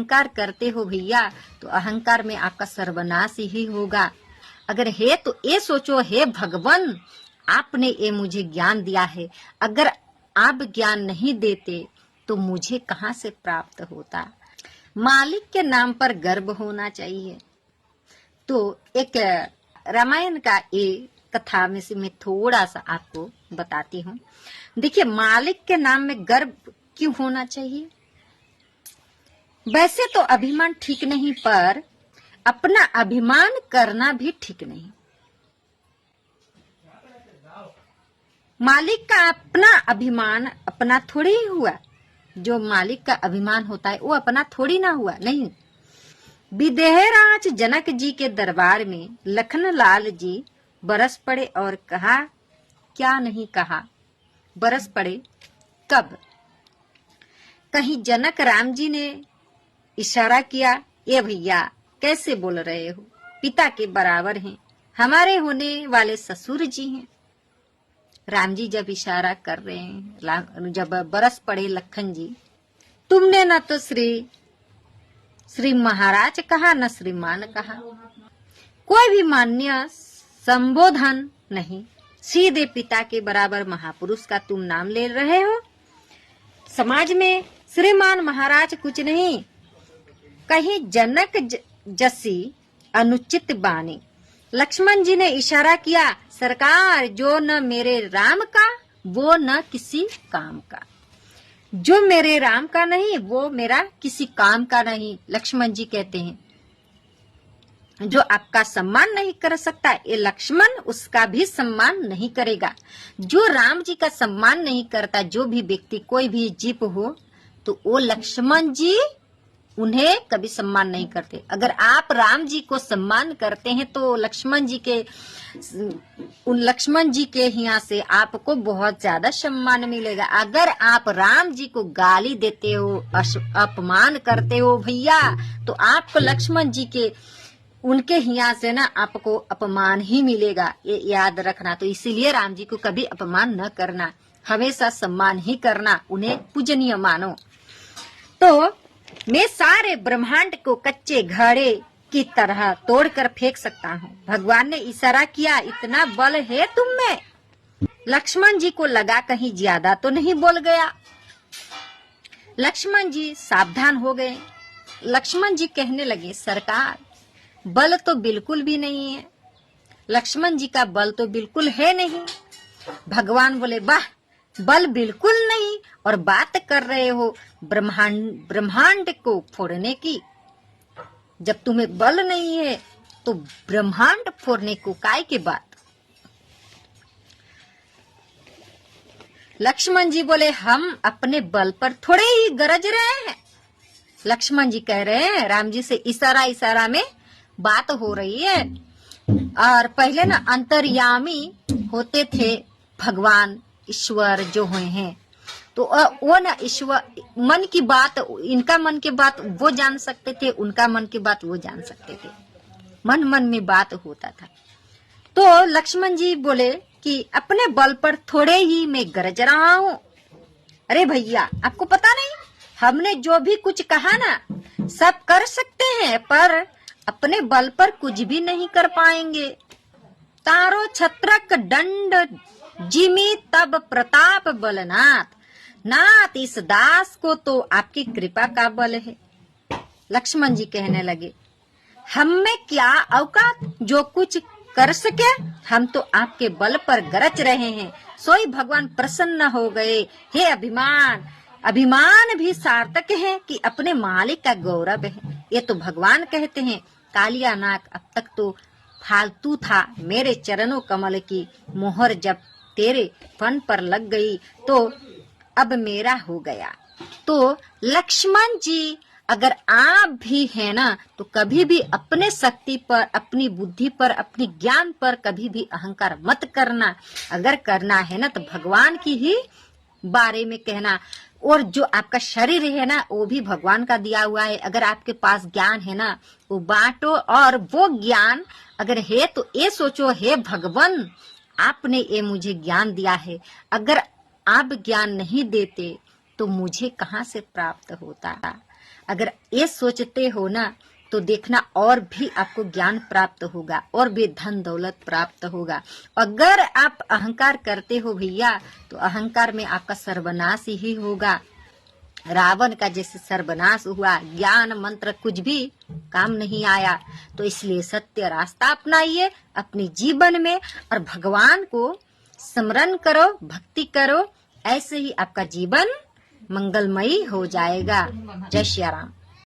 अहंकार करते हो भैया तो अहंकार में आपका सर्वनाश ही होगा। अगर है तो ये सोचो, हे भगवान आपने ये मुझे ज्ञान दिया है, अगर आप ज्ञान नहीं देते तो मुझे कहाँ से प्राप्त होता। मालिक के नाम पर गर्व होना चाहिए। तो एक रामायण का एक कथा में से मैं थोड़ा सा आपको बताती हूँ। देखिए, मालिक के नाम में गर्व क्यों होना चाहिए? वैसे तो अभिमान ठीक नहीं, पर अपना अभिमान करना भी ठीक नहीं। मालिक का अपना अभिमान अपना थोड़ी ही हुआ। जो मालिक का अभिमान होता है वो अपना थोड़ी ना हुआ। नहीं, विदेहराज जनक जी के दरबार में लखन लाल जी बरस पड़े और कहा, क्या नहीं कहा, बरस पड़े। कब? कहीं जनक राम जी ने इशारा किया, ये भैया कैसे बोल रहे हो, पिता के बराबर हैं, हमारे होने वाले ससुर जी हैं। राम जी जब इशारा कर रहे हैं, जब बरस पड़े लखन जी, तुमने न तो श्री महाराज कहा न श्रीमान कहा, कोई भी मान्य संबोधन नहीं, सीधे पिता के बराबर महापुरुष का तुम नाम ले रहे हो। समाज में श्रीमान महाराज कुछ नहीं, कहीं जनक जैसी अनुचित बानी। लक्ष्मण जी ने इशारा किया, सरकार जो न मेरे राम का वो न किसी काम का, जो मेरे राम का नहीं वो मेरा किसी काम का नहीं। लक्ष्मण जी कहते हैं, जो आपका सम्मान नहीं कर सकता ये लक्ष्मण उसका भी सम्मान नहीं करेगा। जो राम जी का सम्मान नहीं करता, जो भी व्यक्ति कोई भी जीव हो, तो वो लक्ष्मण जी उन्हें कभी सम्मान नहीं करते। अगर आप राम जी को सम्मान करते हैं तो लक्ष्मण जी के यहाँ से आपको बहुत ज्यादा सम्मान मिलेगा। अगर आप राम जी को गाली देते हो, अपमान करते हो भैया, तो आपको लक्ष्मण जी के उनके यहाँ से ना आपको अपमान ही मिलेगा, ये याद रखना। तो इसीलिए राम जी को कभी अपमान न करना, हमेशा सम्मान ही करना, उन्हें पूजनीय मानो। तो मैं सारे ब्रह्मांड को कच्चे घड़े की तरह तोड़कर फेंक सकता हूँ। भगवान ने इशारा किया, इतना बल है तुम में। लक्ष्मण जी को लगा कहीं ज्यादा तो नहीं बोल गया। लक्ष्मण जी सावधान हो गए। लक्ष्मण जी कहने लगे, सरकार बल तो बिल्कुल भी नहीं है, लक्ष्मण जी का बल तो बिल्कुल है नहीं। भगवान बोले, वाह, बल बिल्कुल नहीं और बात कर रहे हो ब्रह्मांड को फोड़ने की। जब तुम्हें बल नहीं है तो ब्रह्मांड फोड़ने को काय की बात। लक्ष्मण जी बोले, हम अपने बल पर थोड़े ही गरज रहे हैं। लक्ष्मण जी कह रहे हैं, राम जी से इशारा में बात हो रही है। और पहले ना अंतर्यामी होते थे भगवान ईश्वर जो हुए हैं, तो वो ना ईश्वर मन की बात, इनका मन की बात वो जान सकते थे, उनका मन की बात वो जान सकते थे, मन मन में बात होता था। तो लक्ष्मण जी बोले कि अपने बल पर थोड़े ही मैं गरज रहा हूँ। अरे भैया, आपको पता नहीं, हमने जो भी कुछ कहा ना सब कर सकते हैं, पर अपने बल पर कुछ भी नहीं कर पाएंगे। तारो छत्रक दंड जिमी तब प्रताप बलनाथ, नाथ इस दास को तो आपकी कृपा का बल है। लक्ष्मण जी कहने लगे, हम में क्या औकात जो कुछ कर सके, हम तो आपके बल पर गरज रहे हैं, सोई भगवान प्रसन्न हो गए। हे अभिमान भी सार्थक है कि अपने मालिक का गौरव है। ये तो भगवान कहते हैं, कालिया नाक अब तक तो फालतू था, मेरे चरणों कमल की मोहर जब तेरे फन पर लग गई तो अब मेरा हो गया। तो लक्ष्मण जी, अगर आप भी है ना, तो कभी भी अपने शक्ति पर, अपनी बुद्धि पर, अपनी ज्ञान पर कभी भी अहंकार मत करना। अगर करना है ना तो भगवान की ही बारे में कहना। और जो आपका शरीर है ना वो भी भगवान का दिया हुआ है। अगर आपके पास ज्ञान है ना वो बांटो, और वो ज्ञान अगर है तो ये सोचो, हे भगवान आपने ये मुझे ज्ञान दिया है, अगर आप ज्ञान नहीं देते तो मुझे कहाँ से प्राप्त होता। अगर ये सोचते हो ना तो देखना और भी आपको ज्ञान प्राप्त होगा और भी धन दौलत प्राप्त होगा। अगर आप अहंकार करते हो भैया तो अहंकार में आपका सर्वनाश ही होगा। रावण का जैसे सर्वनाश हुआ, ज्ञान मंत्र कुछ भी काम नहीं आया। तो इसलिए सत्य रास्ता अपनाइए अपने जीवन में और भगवान को स्मरण करो, भक्ति करो, ऐसे ही आपका जीवन मंगलमयी हो जाएगा। जय श्री राम।